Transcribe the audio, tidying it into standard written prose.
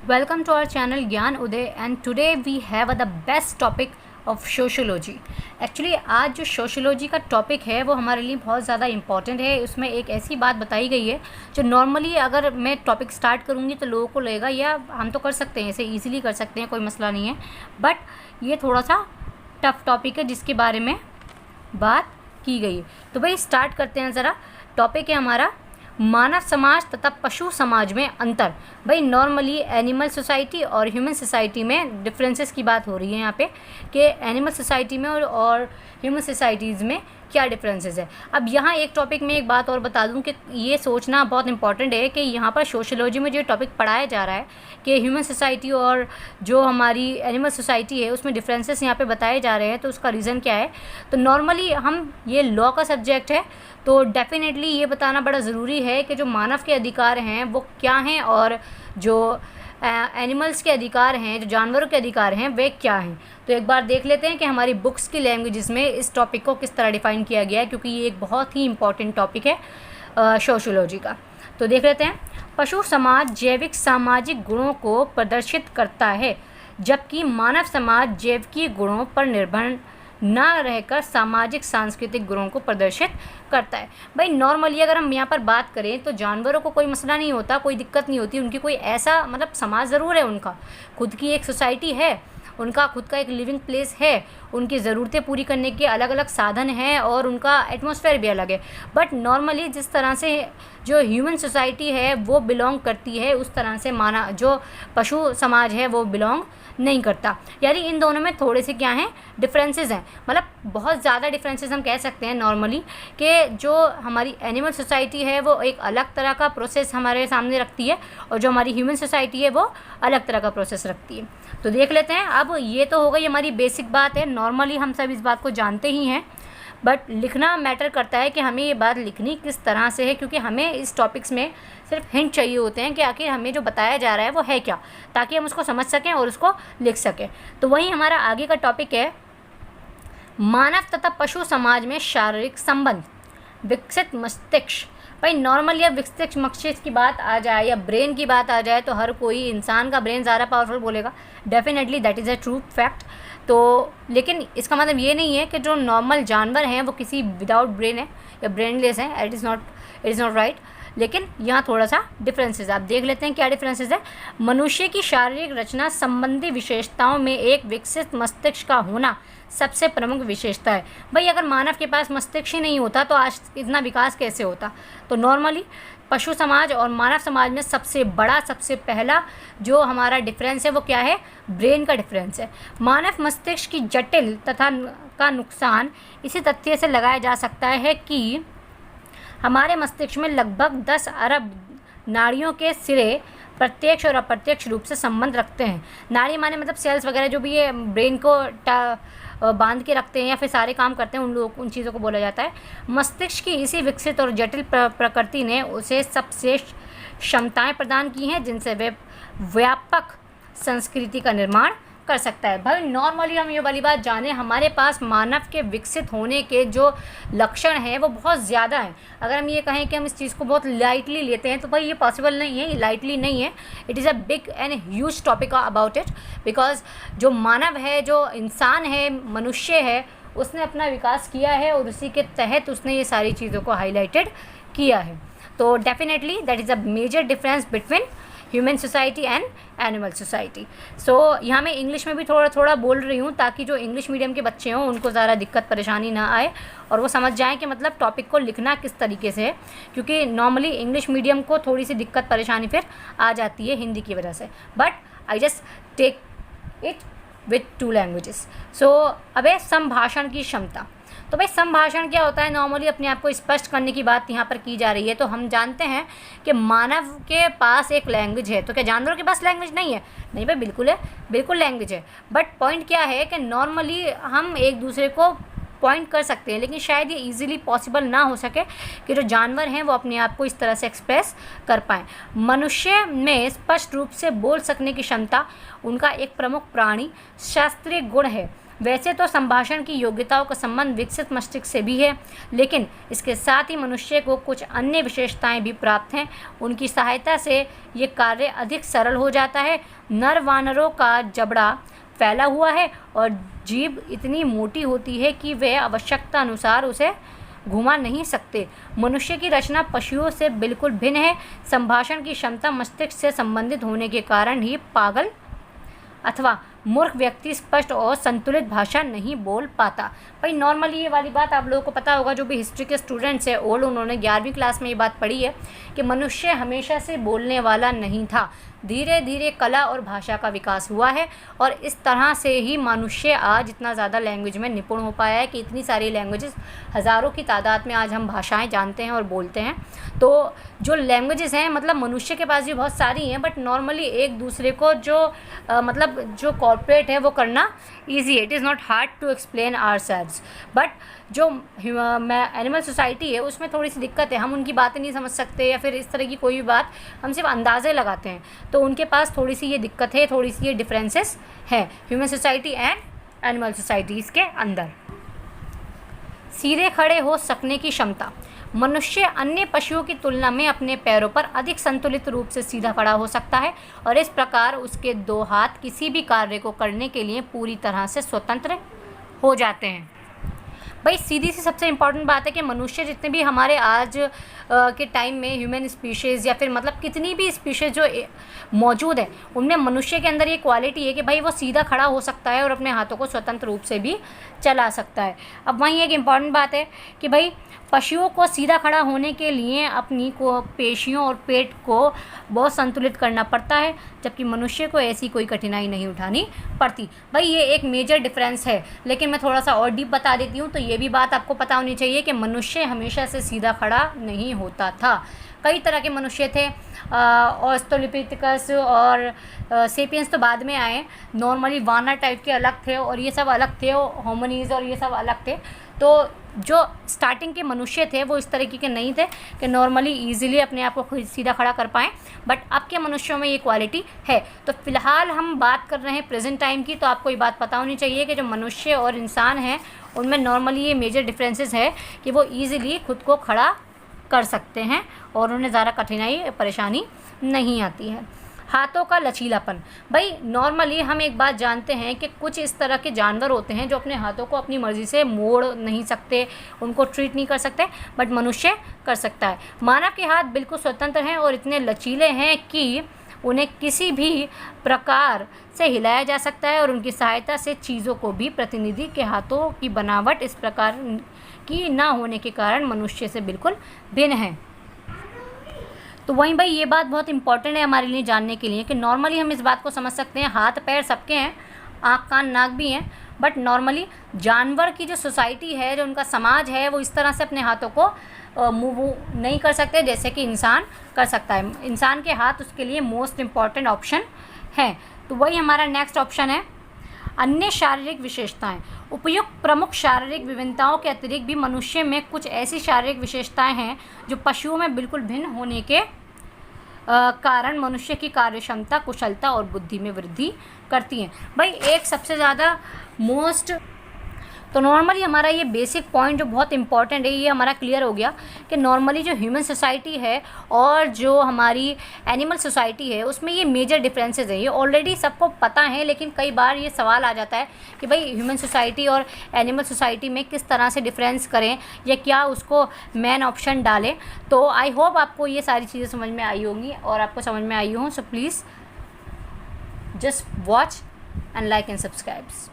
Welcome to our channel Gyan Uday, and today we have the best topic of sociology. Actually आज जो sociology का topic है वो हमारे लिए बहुत ज़्यादा इम्पॉर्टेंट है. उसमें एक ऐसी बात बताई गई है जो नॉर्मली अगर मैं टॉपिक स्टार्ट करूँगी तो लोगों को लगेगा या हम तो कर सकते हैं, इसे ईजिली कर सकते हैं, कोई मसला नहीं है. बट ये थोड़ा सा टफ टॉपिक है जिसके बारे में बात की गई है. तो भाई स्टार्ट करते हैं ज़रा. टॉपिक है हमारा मानव समाज तथा पशु समाज में अंतर. भाई नॉर्मली एनिमल सोसाइटी और ह्यूमन सोसाइटी में डिफरेंसेस की बात हो रही है यहाँ पे कि एनिमल सोसाइटी में और ह्यूमन सोसाइटीज़ में क्या डिफरेंसेस है. अब यहाँ एक टॉपिक में एक बात और बता दूँ कि ये सोचना बहुत इंपॉर्टेंट है कि यहाँ पर सोशोलॉजी में जो टॉपिक पढ़ाया जा रहा है कि ह्यूमन सोसाइटी और जो हमारी एनिमल सोसाइटी है उसमें डिफरेंसेस यहाँ पे बताए जा रहे हैं. तो उसका रीज़न क्या है? तो नॉर्मली हम ये लॉ का सब्जेक्ट है तो डेफिनेटली ये बताना बड़ा ज़रूरी है कि जो मानव के अधिकार हैं वो क्या हैं और जो एनिमल्स के अधिकार हैं, जो जानवरों के अधिकार हैं, वे क्या हैं. तो एक बार देख लेते हैं कि हमारी बुक्स की लैंग्वेजेस में इस टॉपिक को किस तरह डिफ़ाइन किया गया है, क्योंकि ये एक बहुत ही इम्पॉर्टेंट टॉपिक है सोशियोलॉजी का. तो देख लेते हैं. पशु समाज जैविक सामाजिक गुणों को प्रदर्शित करता है, जबकि मानव समाज जैविकीय गुणों पर निर्भर ना रहकर सामाजिक सांस्कृतिक गुणों को प्रदर्शित करता है. भाई नॉर्मली अगर हम यहाँ पर बात करें तो जानवरों को कोई मसला नहीं होता, कोई दिक्कत नहीं होती, उनकी कोई ऐसा मतलब समाज ज़रूर है, उनका खुद की एक सोसाइटी है, उनका खुद का एक लिविंग प्लेस है, उनकी ज़रूरतें पूरी करने के अलग अलग साधन हैं और उनका एटमॉस्फेयर भी अलग है. बट नॉर्मली जिस तरह से जो ह्यूमन सोसाइटी है वो बिलोंग करती है उस तरह से माना जो पशु समाज है वो बिलोंग नहीं करता. यानी इन दोनों में थोड़े से क्या हैं डिफरेंसेस हैं, मतलब बहुत ज़्यादा डिफरेंसेस हम कह सकते हैं नॉर्मली कि जो हमारी एनिमल सोसाइटी है वो एक अलग तरह का प्रोसेस हमारे सामने रखती है और जो हमारी ह्यूमन सोसाइटी है वो अलग तरह का प्रोसेस रखती है. तो देख लेते हैं. अब ये तो हो गई हमारी बेसिक बात है, नॉर्मली हम सब इस बात को जानते ही हैं. बट लिखना मैटर करता है कि हमें ये बात लिखनी किस तरह से है, क्योंकि हमें इस टॉपिक्स में सिर्फ हिंट चाहिए होते हैं कि आखिर हमें जो बताया जा रहा है वो है क्या, ताकि हम उसको समझ सकें और उसको लिख सकें. तो वही हमारा आगे का टॉपिक है मानव तथा पशु समाज में शारीरिक संबंध. विकसित मस्तिष्क. भाई नॉर्मली अब विकसित मस्तिष्क की बात आ जाए या ब्रेन की बात आ जाए तो हर कोई इंसान का ब्रेन ज़्यादा पावरफुल बोलेगा. Definitely that is a true fact. तो लेकिन इसका मतलब ये नहीं है कि जो नॉर्मल जानवर हैं वो किसी विदाउट ब्रेन है या ब्रेनलेस हैं. It is not right. लेकिन यहाँ थोड़ा सा डिफरेंसेस आप देख लेते हैं. क्या डिफरेंसेस है? मनुष्य की शारीरिक रचना संबंधी विशेषताओं में एक विकसित मस्तिष्क का होना सबसे प्रमुख विशेषता है. भाई अगर मानव के पास मस्तिष्क ही नहीं होता तो आज इतना विकास कैसे होता. तो नॉर्मली पशु समाज और मानव समाज में सबसे बड़ा सबसे पहला जो हमारा डिफरेंस है वो क्या है? ब्रेन का डिफरेंस है. मानव मस्तिष्क की जटिल तथा का नुकसान इसी तथ्य से लगाया जा सकता है कि हमारे मस्तिष्क में लगभग 10 अरब नाड़ियों के सिरे प्रत्यक्ष और अप्रत्यक्ष रूप से संबंध रखते हैं. नाड़ी माने मतलब सेल्स वगैरह जो भी ये ब्रेन को बांध के रखते हैं या फिर सारे काम करते हैं, उन चीज़ों को बोला जाता है. मस्तिष्क की इसी विकसित और जटिल प्रकृति ने उसे सबसे क्षमताएं प्रदान की हैं जिनसे वे व्यापक संस्कृति का निर्माण कर सकता है. भाई नॉर्मली हम ये वाली बात जाने, हमारे पास मानव के विकसित होने के जो लक्षण हैं वो बहुत ज़्यादा हैं. अगर हम ये कहें कि हम इस चीज़ को बहुत लाइटली लेते हैं तो भाई ये पॉसिबल नहीं है, ये लाइटली नहीं है. It is a big and huge topic about it, because जो मानव है, जो इंसान है, मनुष्य है, उसने अपना विकास किया है और उसी के तहत उसने ये सारी चीज़ों को हाईलाइटेड किया है. तो definitely that is a major difference between human society and animal society. So यहाँ मैं इंग्लिश में भी थोड़ा थोड़ा बोल रही हूँ ताकि जो इंग्लिश मीडियम के बच्चे हों उनको ज़्यादा दिक्कत परेशानी ना आए और वो समझ जाएं कि मतलब टॉपिक को लिखना किस तरीके से है, क्योंकि नॉर्मली इंग्लिश मीडियम को थोड़ी सी दिक्कत परेशानी फिर आ जाती है हिंदी की वजह से. But I just take it with 2 languages. So अब संभाषण की क्षमता. तो भाई संभाषण क्या होता है? नॉर्मली अपने आप को स्पष्ट करने की बात यहाँ पर की जा रही है. तो हम जानते हैं कि मानव के पास एक लैंग्वेज है. तो क्या जानवरों के पास लैंग्वेज नहीं है? नहीं भाई, बिल्कुल है, बिल्कुल लैंग्वेज है. बट पॉइंट क्या है कि नॉर्मली हम एक दूसरे को पॉइंट कर सकते हैं, लेकिन शायद ये इजीली पॉसिबल ना हो सके कि जो जानवर हैं वो अपने आप को इस तरह से एक्सप्रेस कर पाएँ. मनुष्य में स्पष्ट रूप से बोल सकने की क्षमता उनका एक प्रमुख प्राणी शास्त्रीय गुण है. वैसे तो संभाषण की योग्यताओं का संबंध विकसित मस्तिष्क से भी है, लेकिन इसके साथ ही मनुष्य को कुछ अन्य विशेषताएं भी प्राप्त हैं। उनकी सहायता से ये कार्य अधिक सरल हो जाता है। नर वानरों का जबड़ा फैला हुआ है और जीभ इतनी मोटी होती है कि वे आवश्यकता अनुसार उसे घुमा नहीं सकते। मनुष्य की रचना पशुओं से बिल्कुल भिन्न है। संभाषण की क्षमता मस्तिष्क से संबंधित होने के कारण ही पागल अथवा मूर्ख व्यक्ति स्पष्ट और संतुलित भाषा नहीं बोल पाता। भाई नॉर्मली ये वाली बात आप लोगों को पता होगा, जो भी हिस्ट्री के स्टूडेंट्स हैं ओल्ड, उन्होंने 11वीं क्लास में ये बात पढ़ी है कि मनुष्य हमेशा से बोलने वाला नहीं था। धीरे धीरे कला और भाषा का विकास हुआ है और इस तरह से ही मनुष्य आज इतना ज़्यादा लैंग्वेज में निपुण हो पाया है कि इतनी सारी लैंग्वेजेस, हज़ारों की तादाद में आज हम भाषाएं जानते हैं और बोलते हैं। तो जो लैंग्वेजेस हैं मतलब मनुष्य के पास भी बहुत सारी हैं, बट नॉर्मली एक दूसरे को मतलब जो कॉर्पोरेट है वो करना ईजी है। It is not hard to explain ourselves, but जो एनिमल सोसाइटी है उसमें थोड़ी सी दिक्कत है। हम उनकी बातें नहीं समझ सकते या फिर इस तरह की कोई भी बात, हम सिर्फ अंदाज़े लगाते हैं। तो उनके पास थोड़ी सी ये दिक्कत है, थोड़ी सी ये डिफरेंसेस है human society and animal societies के अंदर। सीधे खड़े हो सकने की क्षमता। मनुष्य अन्य पशुओं की तुलना में अपने पैरों पर अधिक संतुलित रूप से सीधा खड़ा हो सकता है और इस प्रकार उसके 2 हाथ किसी भी कार्य को करने के लिए पूरी तरह से स्वतंत्र हो जाते हैं। भाई सीधी सी सबसे इम्पॉर्टेंट बात है कि मनुष्य जितने भी हमारे आज के टाइम में ह्यूमन स्पीशीज़ या फिर मतलब कितनी भी स्पीशीज़ जो मौजूद है, उनमें मनुष्य के अंदर ये क्वालिटी है कि भाई वो सीधा खड़ा हो सकता है और अपने हाथों को स्वतंत्र रूप से भी चला सकता है। अब वहीं एक इम्पॉर्टेंट बात है कि भाई पशुओं को सीधा खड़ा होने के लिए अपनी पेशियों और पेट को बहुत संतुलित करना पड़ता है, जबकि मनुष्य को ऐसी कोई कठिनाई नहीं उठानी पड़ती। भाई ये एक मेजर डिफरेंस है, लेकिन मैं थोड़ा सा और डीप बता देती हूँ। तो ये भी बात आपको पता होनी चाहिए कि मनुष्य हमेशा से सीधा खड़ा नहीं होता था। कई तरह के मनुष्य थे, ऑस्ट्रेलोपिथेकस और सेपियंस तो बाद में आए। नॉर्मली वानर टाइप के अलग थे और ये सब अलग थे, होमिनिड्स और ये सब अलग थे। तो जो स्टार्टिंग के मनुष्य थे वो इस तरीके के नहीं थे कि नॉर्मली इजीली अपने आप को खुद सीधा खड़ा कर पाएँ, बट अब के मनुष्यों में ये क्वालिटी है। तो फ़िलहाल हम बात कर रहे हैं प्रेजेंट टाइम की, तो आपको ये बात पता होनी चाहिए कि जो मनुष्य और इंसान हैं उनमें नॉर्मली ये मेजर डिफरेंसेस है कि वो ईज़िली खुद को खड़ा कर सकते हैं और उन्हें ज़्यादा कठिनाई परेशानी नहीं आती है। हाथों का लचीलापन। भाई नॉर्मली हम एक बात जानते हैं कि कुछ इस तरह के जानवर होते हैं जो अपने हाथों को अपनी मर्ज़ी से मोड़ नहीं सकते, उनको ट्रीट नहीं कर सकते, बट मनुष्य कर सकता है। मानव के हाथ बिल्कुल स्वतंत्र हैं और इतने लचीले हैं कि उन्हें किसी भी प्रकार से हिलाया जा सकता है और उनकी सहायता से चीज़ों को भी प्रतिनिधि के हाथों की बनावट इस प्रकार की ना होने के कारण मनुष्य से बिल्कुल भिन्न है। तो वहीं भाई ये बात बहुत इंपॉर्टेंट है हमारे लिए जानने के लिए कि नॉर्मली हम इस बात को समझ सकते हैं हाथ पैर सबके हैं, आँख कान नाक भी हैं, बट नॉर्मली जानवर की जो सोसाइटी है, जो उनका समाज है, वो इस तरह से अपने हाथों को मूव नहीं कर सकते जैसे कि इंसान कर सकता है। इंसान के हाथ उसके लिए मोस्ट इम्पॉर्टेंट ऑप्शन है। तो वही हमारा नेक्स्ट ऑप्शन है अन्य शारीरिक विशेषताएं। उपयुक्त प्रमुख शारीरिक विभिन्नताओं के अतिरिक्त भी मनुष्य में कुछ ऐसी शारीरिक विशेषताएं हैं जो पशुओं में बिल्कुल भिन्न होने के कारण मनुष्य की कार्यक्षमता, कुशलता और बुद्धि में वृद्धि करती हैं। भाई एक सबसे ज़्यादा तो नॉर्मली हमारा ये बेसिक पॉइंट जो बहुत इंपॉर्टेंट है ये हमारा क्लियर हो गया कि नॉर्मली जो ह्यूमन सोसाइटी है और जो हमारी एनिमल सोसाइटी है उसमें ये मेजर डिफरेंसेस है। ये ऑलरेडी सबको पता है, लेकिन कई बार ये सवाल आ जाता है कि भाई ह्यूमन सोसाइटी और एनिमल सोसाइटी में किस तरह से डिफरेंस करें या क्या उसको मेन ऑप्शन डालें। तो आई होप आपको ये सारी चीज़ें समझ में आई होंगी और आपको समझ में आई हों। So please just watch and like and subscribes.